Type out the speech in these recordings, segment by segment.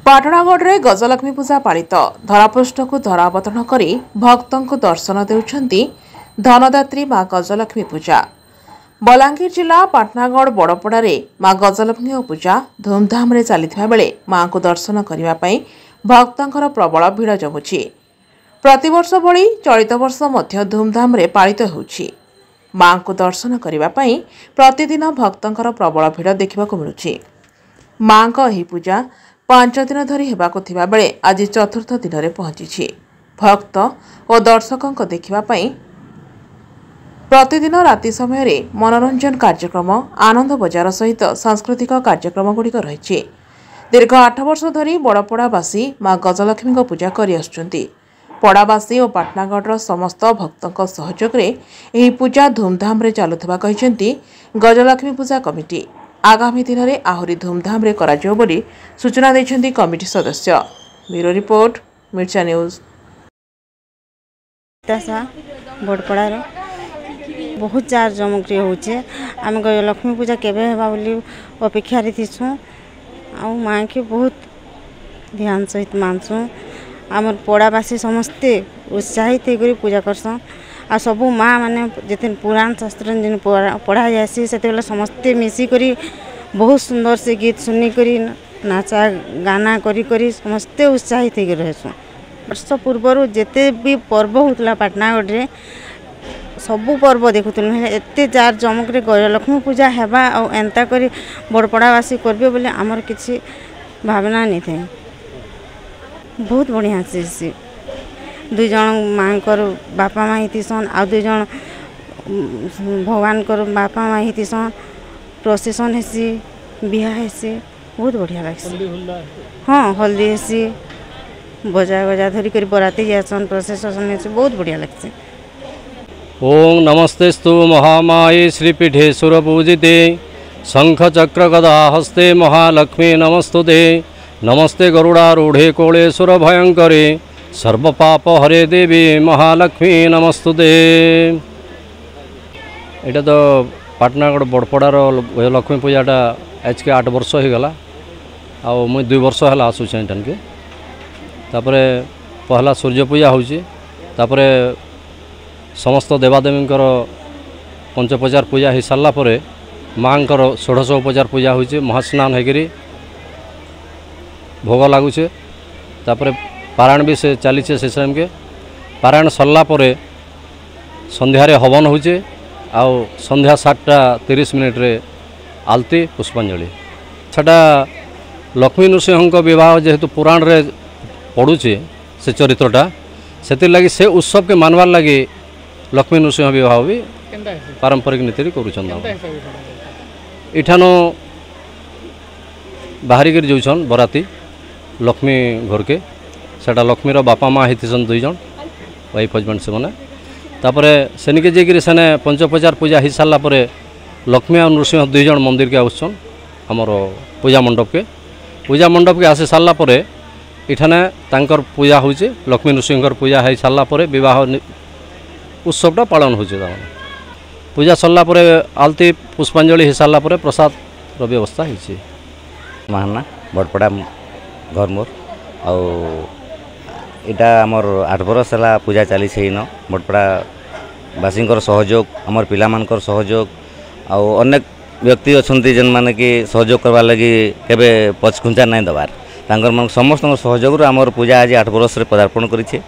पाटणागढ़ गजलक्ष्मी पूजा पालित धरापृष्ठ को धरावतरण कर भक्त दर्शन देउछंती धनदात्री मां गजलक्ष्मी पूजा। बलांगीर जिला पाटणागढ़ बड़पड़ार मां गजलक्ष्मी पूजा धूमधाम चलता बेले मां को दर्शन करने भक्तर प्रबल भिड़ जमुची। प्रतिवर्ष भली चलित वर्ष मध्य धूमधाम पालित होउछि। मां को दर्शन करने प्रतिदिन भक्तर प्रबल भिड़ देखा मिलुछि। मां का यह पूजा 5 दिन धरी हेबाकु थिबा बेले आज चतुर्थ दिन में पहुंची। भक्त और दर्शकों देखा प्रतिदिन राति समय मनोरंजन कार्यक्रम आनंद बजार सहित सांस्कृतिक कार्यक्रम गुड़िक रही। दीर्घ 8 वर्ष धरी बड़पड़ावासी मां गजलक्ष्मी पूजा कर आसुछंती। पड़ावासी और पाटणागढ़ समस्त भक्तों सहयोग में पूजा धूमधाम चलुवा कहते गजलक्ष्मी पूजा कमिटी। आगामी दिन में आहरी धूमधाम बोली सूचना देछंती कमिटी सदस्य। ब्यूरो रिपोर्ट मिर्चा न्यूज। बड़पड़ार बहुत जार जमक्रिय होचे। आम गजलक्ष्मी पूजा केबे हेबा बोली अपेक्षा थीसु। आ माँ के बहुत ध्यान सहित मानसु। आमर पड़ावासी समस्ते उत्साहित होकर पूजा करसन। आ सबू माँ मैंने जिते पुराण शास्त्र जिन पढ़ा जासी से समस्ते मिसिक बहुत सुंदर से गीत सुनिकरी नाचा गाना करी समस्ते उत्साहित होकर रहसु। वर्ष पूर्वर जिते भी पर्व होता पाटणागढ़ रे सबू पर्व देखुलु एते जार जमक गजलक्ष्मी पूजा हेबा आ एंता करी बड़पड़ावासी करबे बोले आमर किसी भावना नहीं थे। बहुत बढ़िया से 2 जन माँ बापा माँ हितीसन आ 2 जन भगवान बापा माँ हितीसन। प्रोसेसन हेसी बिहा हेसी बहुत बढ़िया लगसी। हाँ हल्दी हेसी बजा बजा धरी कर बराती जासन प्रोसेसन हेसी बहुत बढ़िया लगसी। ओं नमस्तेस्तु महामाये श्रीपीठेश्वर पूजिते शंख चक्र गदा हस्ते महालक्ष्मी नमस्तुते। नमस्ते गरुड़ारूढ़े कोलेश्वर भयंकरे सर्वपाप हरे देवी महालक्ष्मी नमस्तुते। एटा तो पाटणागढ़ बड़पड़ार लक्ष्मी पूजाटा आज के 8 वर्ष हो गला। आ मुई 2 वर्ष है आसूचे एठान के। तापरे पहला सूर्य पूजा होची। तापरे समस्त देवादेवींकर पंचोपचार पूजा हो सारा पर माँकर 16 उपचार पूजा होची। महास्नान होकर भोग लगुचे। तापरे पारायण भी से चलीचे से टाइम के पारायण सरला परे संध्यारे हवन होचे। आउ संध्या 7:30 रे आलती पुष्पांजलि छटा लक्ष्मी नृसिंह विवाह जेहेतु पुराण रे पड़ुचे से चरित्रटा से लगी से उत्सव के मानवार लगी लक्ष्मी नृसिंह विवाह भी पारंपरिक नीति करुछन। इठानो बाहरी कर जाउछन बराती लक्ष्मी घर के सेटा लक्ष्मीर बापा माँ हितीसन 2 जन वाइफ हजबैंड से मैंने। तापर सेनिके जेकि सेने पंचोपचार पूजा हो सारा पर लक्ष्मी और नृसिंह 2 जन मंदिर के आसन आमर पूजा मंडप के आसी सारा पर इठाने तांकर पूजा होचे। लक्ष्मी नृसिंह पूजा हो सारा पर विवाह उत्सवटा पालन होचे। पूजा सरला पर आलती पुष्पांजलि हो सारा पर प्रसाद व्यवस्था होची। महाना बड़पड़ा घर मोर आटा आमर 8 बरस है पूजा चली न बड़पड़ावासी सहयोग आमर पिलामानकर सहयोग अनेक व्यक्ति अच्छा जेन माने कि सहयोग करवा लगी केबे पचखुंचा नहीं दबार समस्त सहयोग आमर पूजा आज 8 बरस पदार्पण करी।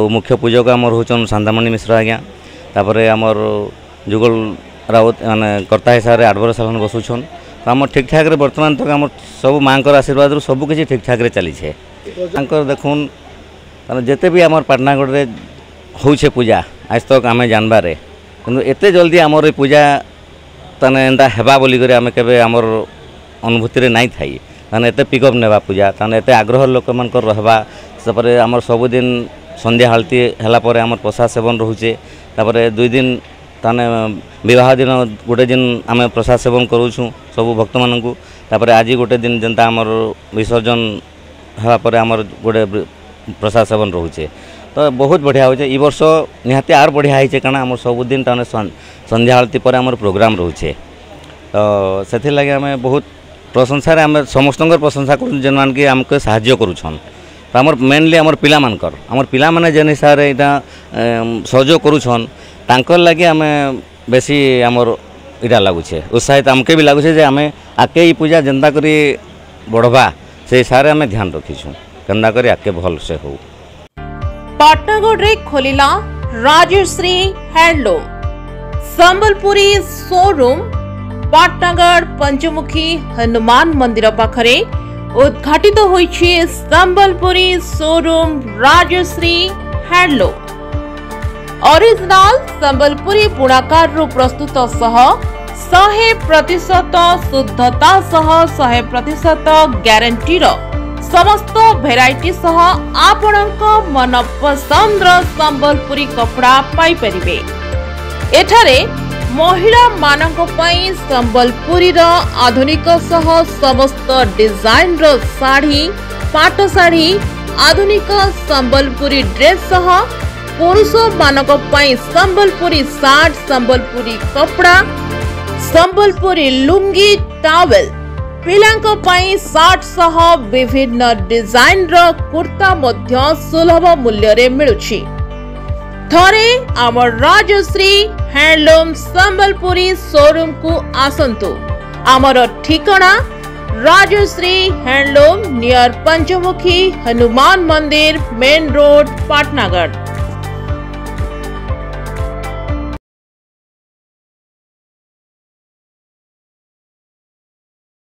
मुख्य पूजक आमर होचन शांतामणि मिश्र आज्ञा। तापर आमर जुगल राउत माने कर्ता हिसाब से 8 बरस बसुछन। तो आम ठीक ठाक बर्तमान तक आम सब माँ आशीर्वाद सब किसी ठीक ठाक चली देखुन जिते भी आमर पाटणागढ़ रे होछे पूजा आज तक आम जानबारे कि एते जल्दी आमर पूजा तने एंता हेबा बोली करे आम केबे आमर अनुभूति रे नहीं थाई। ताने एते पिकअप नेबा पूजा ताने एते आग्रह लोक मानकर रहबा तापर आमर सबुदिन संध्या हालती हैला परे आमर प्रसाद सेवन रहुचे। तापर 2 दिन ताने विवाह दिन गोटे दिन आम प्रसाद सेवन करूँ सब भक्त मानू। तापर आज गोटे दिन जनता आमर विसर्जन हवा पर आमर गोटे प्रसाद सेवन रोचे। तो बहुत बढ़िया होचे। ई वर्ष निहाती आर बढ़िया होचे कारण आमर सबुदिन ताने संध्या आरती पर आमर प्रोग्राम रोचे। तो से लगे आम बहुत प्रशंसा आम समस्त प्रशंसा कर जेन मान कि आमको साहाय्य करुछन तो आमर मेनली आमर पिला मानकर आमर पिला माने जेन हिसाब रे इटा सहयोग करुछन तांकर लागि आमे बेसी आमर इटा लागुछे उत्साहित आमके भी लागुछे जे आमे आके ई पूजा जेंता करी बढ़वा से सारे आमे ध्यान रखिछु केंदा करी आके भल से हो। पाटनागढ़ रे खोलिला राजश्री हैंडलूम संबलपुरी शोरूम पाटनागढ़ पंचमुखी हनुमान मंदिर पाखरे उद्घाटित होइछि Sambalpuri showroom Rajshree handloom original Sambalpuri बुणाकार रु प्रस्तुत सह 100% शुद्धता सह 100% ग्यारंटी रो समस्त भेराइटी सह आपणक मन पसंद संबलपुरी कपड़ा पाई परिबे। एठारे महिला मानक पई संबलपुरी रो आधुनिक सह समस्त डिजाइन रो साड़ी पाट साड़ी आधुनिक संबलपुरी ड्रेस सह पुरुष मानक पई संबलपुरी सार्ट संबलपुरी कपड़ा संबलपुरी लुंगी टावेल पिलांक पई सार्ट सह विभिन्न डिजाइन रो कुर्ता मध्य सुलभ मूल्य रे मिलुछि। थरे आमर राजश्री हैंडलूम संबलपुरी शोरूम को आसंतु। आमर ठिकाना राजश्री हैंडलूम नियर पंचमुखी हनुमान मंदिर मेन रोड पाटनागढ़।